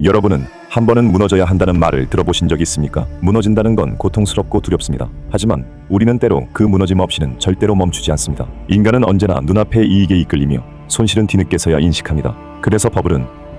여러분은 한 번은 무너져야 한다는 말을 들어보신 적 있습니까? 무너진다는 건 고통스럽고 두렵습니다. 하지만 우리는 때로 그 무너짐 없이는 절대로 멈추지 않습니다. 인간은 언제나 눈앞의 이익에 이끌리며 손실은 뒤늦게서야 인식합니다.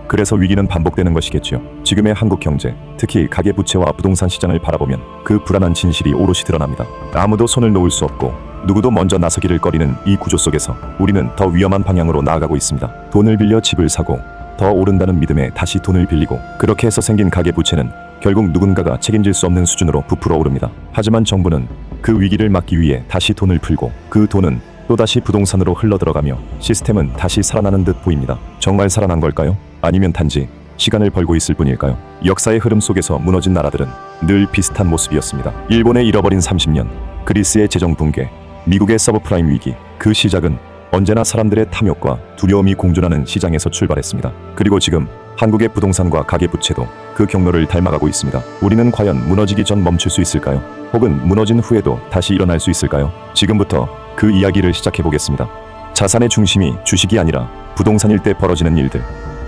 그래서 위기는 반복되는 것이겠죠. 지금의 한국 경제, 특히 가계부채와 부동산 시장을 바라보면 그 불안한 진실이 오롯이 드러납니다. 아무도 손을 놓을 수 없고 누구도 먼저 나서기를 꺼리는 이 구조 속에서 우리는 더 위험한 방향으로 나아가고 있습니다. 돈을 빌려 집을 사고 더 오른다는 믿음에 다시 돈을 빌리고, 그렇게 해서 생긴 가계부채는 결국 누군가가 책임질 수 없는 수준으로 부풀어 오릅니다. 하지만 정부는 그 위기를 막기 위해 다시 돈을 풀고, 그 돈은 또다시 부동산으로 흘러들어가며 시스템은 다시 살아나는 듯 보입니다. 정말 살아난 걸까요? 아니면 단지 시간을 벌고 있을 뿐일까요? 역사의 흐름 속에서 무너진 나라들은 늘 비슷한 모습이었습니다. 일본의 잃어버린 30년, 그리스의 재정 붕괴, 미국의 서브프라임 위기. 그 시작은 언제나 사람들의 탐욕과 두려움이 공존하는 시장에서 출발했습니다. 그리고 지금 한국의 부동산과 가계부채도 그 경로를 닮아가고 있습니다. 우리는 과연 무너지기 전 멈출 수 있을까요? 혹은 무너진 후에도 다시 일어날 수 있을까요? 지금부터 그 이야기를 시작해 보겠습니다. 자산의 중심이 주식이 아니라 부동산일 때 벌어지는 일들.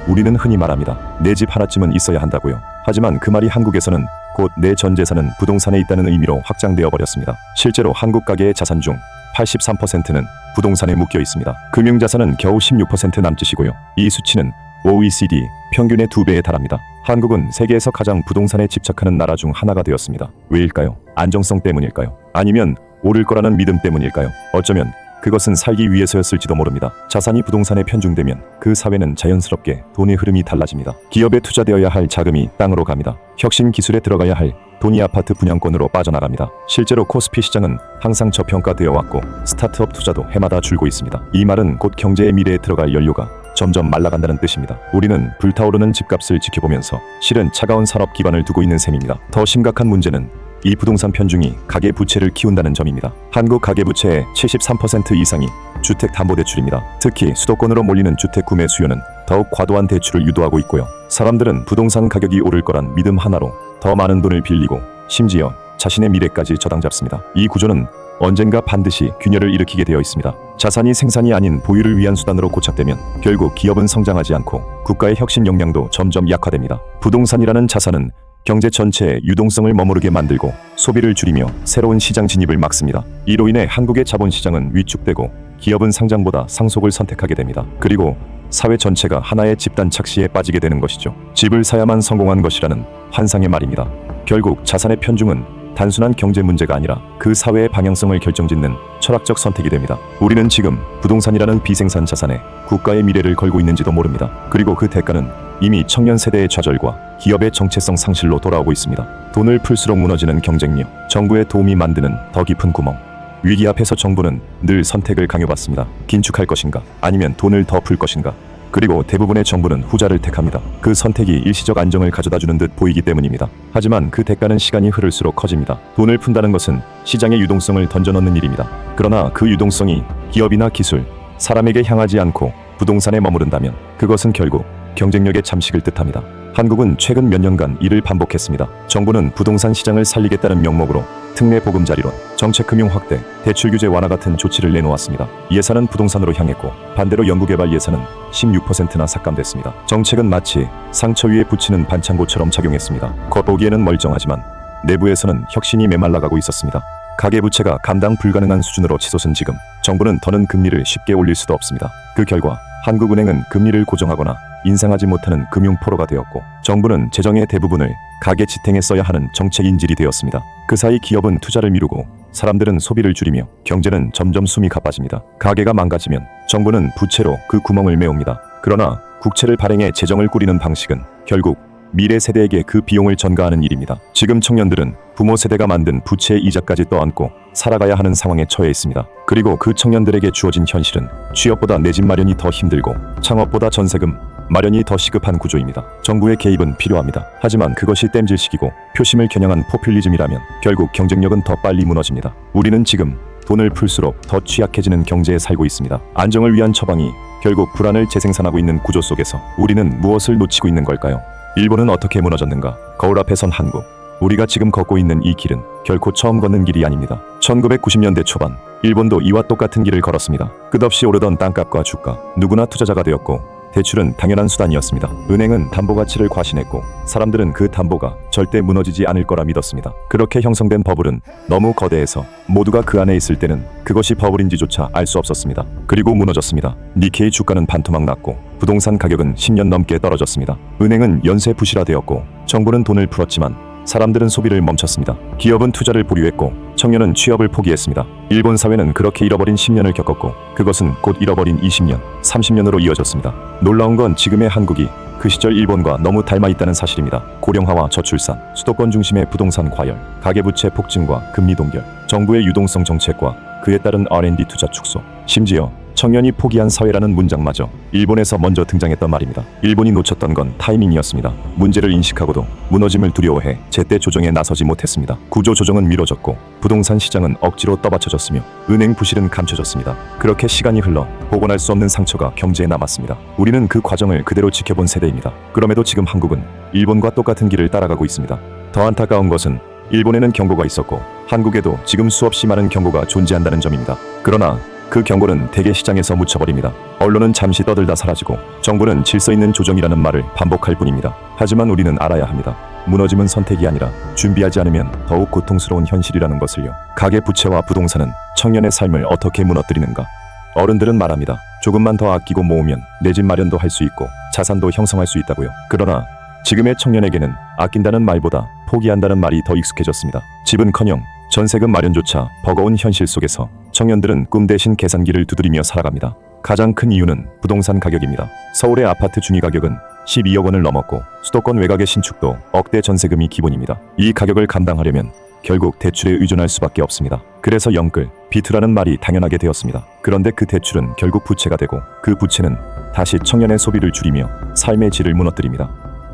우리는 흔히 말합니다. 내 집 하나쯤은 있어야 한다고요. 하지만 그 말이 한국에서는 곧 내 전 재산은 부동산에 있다는 의미로 확장되어 버렸습니다. 실제로 한국 가계의 자산 중 83%는 부동산에 묶여 있습니다. 금융자산은 겨우 16% 남짓이고요. 이 수치는 OECD 평균의 2배에 달합니다. 한국은 세계에서 가장 부동산에 집착하는 나라 중 하나가 되었습니다. 왜일까요? 안정성 때문일까요? 아니면 오를 거라는 믿음 때문일까요? 어쩌면 그것은 살기 위해서였을지도 모릅니다. 자산이 부동산에 편중되면 그 사회는 자연스럽게 돈의 흐름이 달라집니다. 기업에 투자되어야 할 자금이 땅으로 갑니다. 혁신 기술에 들어가야 할 돈이 아파트 분양권으로 빠져나갑니다. 실제로 코스피 시장은 항상 저평가되어 왔고 스타트업 투자도 해마다 줄고 있습니다. 이 말은 곧 경제의 미래에 들어갈 연료가 점점 말라간다는 뜻입니다. 우리는 불타오르는 집값을 지켜보면서 실은 차가운 산업 기반을 두고 있는 셈입니다. 더 심각한 문제는 이 부동산 편중이 가계부채를 키운다는 점입니다. 한국 가계부채의 73% 이상이 주택담보대출입니다. 특히 수도권으로 몰리는 주택 구매 수요는 더욱 과도한 대출을 유도하고 있고요. 사람들은 부동산 가격이 오를 거란 믿음 하나로 더 많은 돈을 빌리고 심지어 자신의 미래까지 저당 잡습니다. 이 구조는 언젠가 반드시 균열을 일으키게 되어 있습니다. 자산이 생산이 아닌 보유를 위한 수단으로 고착되면 결국 기업은 성장하지 않고 국가의 혁신 역량도 점점 약화됩니다. 부동산이라는 자산은 경제 전체의 유동성을 머무르게 만들고 소비를 줄이며 새로운 시장 진입을 막습니다. 이로 인해 한국의 자본시장은 위축되고 기업은 상장보다 상속을 선택하게 됩니다. 그리고 사회 전체가 하나의 집단 착시에 빠지게 되는 것이죠. 집을 사야만 성공한 것이라는 환상의 말입니다. 결국 자산의 편중은 단순한 경제 문제가 아니라 그 사회의 방향성을 결정짓는 철학적 선택이 됩니다. 우리는 지금 부동산이라는 비생산 자산에 국가의 미래를 걸고 있는지도 모릅니다. 그리고 그 대가는 이미 청년 세대의 좌절과 기업의 정체성 상실로 돌아오고 있습니다. 돈을 풀수록 무너지는 경쟁력, 정부의 도움이 만드는 더 깊은 구멍. 위기 앞에서 정부는 늘 선택을 강요받습니다. 긴축할 것인가, 아니면 돈을 더 풀 것인가. 그리고 대부분의 정부는 후자를 택합니다. 그 선택이 일시적 안정을 가져다주는 듯 보이기 때문입니다. 하지만 그 대가는 시간이 흐를수록 커집니다. 돈을 푼다는 것은 시장의 유동성을 던져넣는 일입니다. 그러나 그 유동성이 기업이나 기술, 사람에게 향하지 않고 부동산에 머무른다면 그것은 결국 경쟁력의 잠식을 뜻합니다. 한국은 최근 몇 년간 이를 반복했습니다. 정부는 부동산 시장을 살리겠다는 명목으로 특례 보금자리론, 정책금융 확대, 대출 규제 완화 같은 조치를 내놓았습니다. 예산은 부동산으로 향했고 반대로 연구개발 예산은 16%나 삭감됐습니다. 정책은 마치 상처 위에 붙이는 반창고처럼 작용했습니다. 겉보기에는 멀쩡하지만 내부에서는 혁신이 메말라가고 있었습니다. 가계부채가 감당 불가능한 수준으로 치솟은 지금 정부는 더는 금리를 쉽게 올릴 수도 없습니다. 그 결과 한국은행은 금리를 고정하거나 인상하지 못하는 금융포로가 되었고 정부는 재정의 대부분을 가계 지탱에 써야 하는 정책 인질이 되었습니다. 그 사이 기업은 투자를 미루고 사람들은 소비를 줄이며 경제는 점점 숨이 가빠집니다. 가계가 망가지면 정부는 부채로 그 구멍을 메웁니다. 그러나 국채를 발행해 재정을 꾸리는 방식은 결국 미래 세대에게 그 비용을 전가하는 일입니다. 지금 청년들은 부모 세대가 만든 부채의 이자까지 떠안고 살아가야 하는 상황에 처해 있습니다. 그리고 그 청년들에게 주어진 현실은 취업보다 내 집 마련이 더 힘들고 창업보다 전세금 마련이 더 시급한 구조입니다. 정부의 개입은 필요합니다. 하지만 그것이 땜질식이고 표심을 겨냥한 포퓰리즘이라면 결국 경쟁력은 더 빨리 무너집니다. 우리는 지금 돈을 풀수록 더 취약해지는 경제에 살고 있습니다. 안정을 위한 처방이 결국 불안을 재생산하고 있는 구조 속에서 우리는 무엇을 놓치고 있는 걸까요? 일본은 어떻게 무너졌는가? 거울 앞에 선 한국. 우리가 지금 걷고 있는 이 길은 결코 처음 걷는 길이 아닙니다. 1990년대 초반 일본도 이와 똑같은 길을 걸었습니다. 끝없이 오르던 땅값과 주가, 누구나 투자자가 되었고 대출은 당연한 수단이었습니다. 은행은 담보 가치를 과신했고 사람들은 그 담보가 절대 무너지지 않을 거라 믿었습니다. 그렇게 형성된 버블은 너무 거대해서 모두가 그 안에 있을 때는 그것이 버블인지조차 알 수 없었습니다. 그리고 무너졌습니다. 니케이 주가는 반토막 났고 부동산 가격은 10년 넘게 떨어졌습니다. 은행은 연쇄 부실화되었고 정부는 돈을 풀었지만 사람들은 소비를 멈췄습니다. 기업은 투자를 보류했고 청년은 취업을 포기했습니다. 일본 사회는 그렇게 잃어버린 10년을 겪었고 그것은 곧 잃어버린 20년, 30년으로 이어졌습니다. 놀라운 건 지금의 한국이 그 시절 일본과 너무 닮아 있다는 사실입니다. 고령화와 저출산, 수도권 중심의 부동산 과열, 가계부채 폭증과 금리 동결, 정부의 유동성 정책과 그에 따른 R&D 투자 축소, 심지어 청년이 포기한 사회라는 문장마저 일본에서 먼저 등장했던 말입니다. 일본이 놓쳤던 건 타이밍이었습니다. 문제를 인식하고도 무너짐을 두려워해 제때 조정에 나서지 못했습니다. 구조 조정은 미뤄졌고 부동산 시장은 억지로 떠받쳐졌으며 은행 부실은 감춰졌습니다. 그렇게 시간이 흘러 복원할 수 없는 상처가 경제에 남았습니다. 우리는 그 과정을 그대로 지켜본 세대입니다. 그럼에도 지금 한국은 일본과 똑같은 길을 따라가고 있습니다. 더 안타까운 것은 일본에는 경고가 있었고 한국에도 지금 수없이 많은 경고가 존재한다는 점입니다. 그러나 그 경고는 대개 시장에서 묻혀버립니다. 언론은 잠시 떠들다 사라지고 정부는 질서 있는 조정이라는 말을 반복할 뿐입니다. 하지만 우리는 알아야 합니다. 무너짐은 선택이 아니라 준비하지 않으면 더욱 고통스러운 현실이라는 것을요. 가계 부채와 부동산은 청년의 삶을 어떻게 무너뜨리는가? 어른들은 말합니다. 조금만 더 아끼고 모으면 내 집 마련도 할 수 있고 자산도 형성할 수 있다고요. 그러나 지금의 청년에게는 아낀다는 말보다 포기한다는 말이 더 익숙해졌습니다. 집은커녕 전세금 마련조차 버거운 현실 속에서 청년들은 꿈 대신 계산기를 두드리며 살아갑니다. 가장 큰 이유는 부동산 가격입니다. 서울의 아파트 중위 가격은 12억 원을 넘었고 수도권 외곽의 신축도 억대 전세금이 기본입니다. 이 가격을 감당하려면 결국 대출에 의존할 수밖에 없습니다. 그래서 영끌, 비투라는 말이 당연하게 되었습니다. 그런데 그 대출은 결국 부채가 되고 그 부채는 다시 청년의 소비를 줄이며 삶의 질을 무너뜨립니다.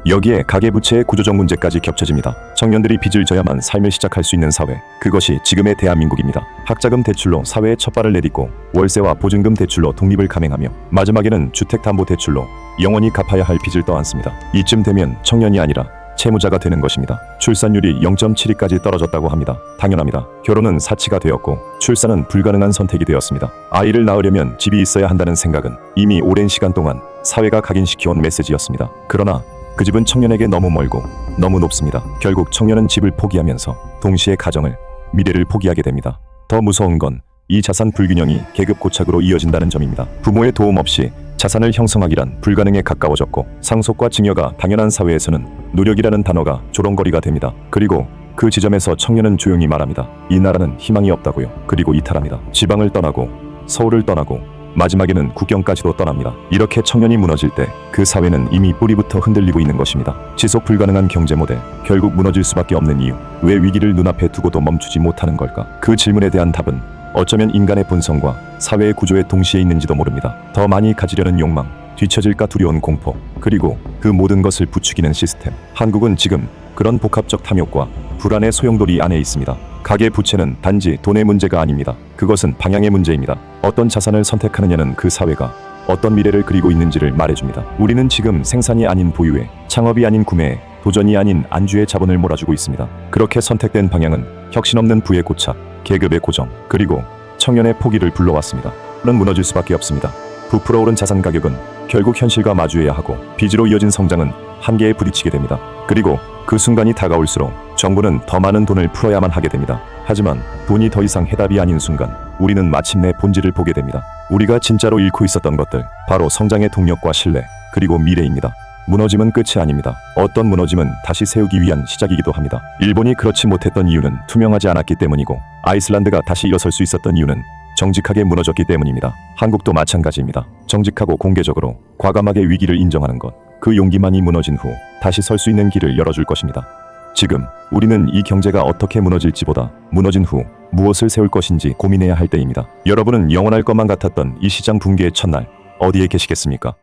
여기에 가계부채의 구조적 문제까지 겹쳐집니다. 청년들이 빚을 져야만 삶을 시작할 수 있는 사회, 그것이 지금의 대한민국입니다. 학자금 대출로 사회의 첫 발을 내딛고 월세와 보증금 대출로 독립을 감행하며 마지막에는 주택담보대출로 영원히 갚아야 할 빚을 떠안습니다. 이쯤 되면 청년이 아니라 채무자가 되는 것입니다. 출산율이 0.72까지 떨어졌다고 합니다. 당연합니다. 결혼은 사치가 되었고 출산은 불가능한 선택이 되었습니다. 아이를 낳으려면 집이 있어야 한다는 생각은 이미 오랜 시간 동안 사회가 각인시켜온 메시지였습니다. 그러나 그 집은 청년에게 너무 멀고 너무 높습니다. 결국 청년은 집을 포기하면서 동시에 가정을, 미래를 포기하게 됩니다. 더 무서운 건 이 자산 불균형이 계급 고착으로 이어진다는 점입니다. 부모의 도움 없이 자산을 형성하기란 불가능에 가까워졌고 상속과 증여가 당연한 사회에서는 노력이라는 단어가 조롱거리가 됩니다. 그리고 그 지점에서 청년은 조용히 말합니다. 이 나라는 희망이 없다고요. 그리고 이탈합니다. 지방을 떠나고 서울을 떠나고 마지막에는 국경까지도 떠납니다. 이렇게 청년이 무너질 때 그 사회는 이미 뿌리부터 흔들리고 있는 것입니다. 지속 불가능한 경제 모델, 결국 무너질 수밖에 없는 이유, 왜 위기를 눈앞에 두고도 멈추지 못하는 걸까? 그 질문에 대한 답은 어쩌면 인간의 본성과 사회의 구조에 동시에 있는지도 모릅니다. 더 많이 가지려는 욕망, 뒤처질까 두려운 공포, 그리고 그 모든 것을 부추기는 시스템. 한국은 지금 그런 복합적 탐욕과 불안의 소용돌이 안에 있습니다. 가계 부채는 단지 돈의 문제가 아닙니다. 그것은 방향의 문제입니다. 어떤 자산을 선택하느냐는 그 사회가 어떤 미래를 그리고 있는지를 말해줍니다. 우리는 지금 생산이 아닌 보유에, 창업이 아닌 구매에, 도전이 아닌 안주의 자본을 몰아주고 있습니다. 그렇게 선택된 방향은 혁신 없는 부의 고착, 계급의 고정, 그리고 청년의 포기를 불러왔습니다. 는 무너질 수밖에 없습니다. 부풀어 오른 자산 가격은 결국 현실과 마주해야 하고 빚으로 이어진 성장은 한계에 부딪히게 됩니다. 그리고 그 순간이 다가올수록 정부는 더 많은 돈을 풀어야만 하게 됩니다. 하지만 돈이 더 이상 해답이 아닌 순간 우리는 마침내 본질을 보게 됩니다. 우리가 진짜로 잃고 있었던 것들, 바로 성장의 동력과 신뢰, 그리고 미래입니다. 무너짐은 끝이 아닙니다. 어떤 무너짐은 다시 세우기 위한 시작이기도 합니다. 일본이 그렇지 못했던 이유는 투명하지 않았기 때문이고 아이슬란드가 다시 일어설 수 있었던 이유는 정직하게 무너졌기 때문입니다. 한국도 마찬가지입니다. 정직하고 공개적으로 과감하게 위기를 인정하는 것, 그 용기만이 무너진 후 다시 설 수 있는 길을 열어줄 것입니다. 지금 우리는 이 경제가 어떻게 무너질지보다 무너진 후 무엇을 세울 것인지 고민해야 할 때입니다. 여러분은 영원할 것만 같았던 이 시장 붕괴의 첫날 어디에 계시겠습니까?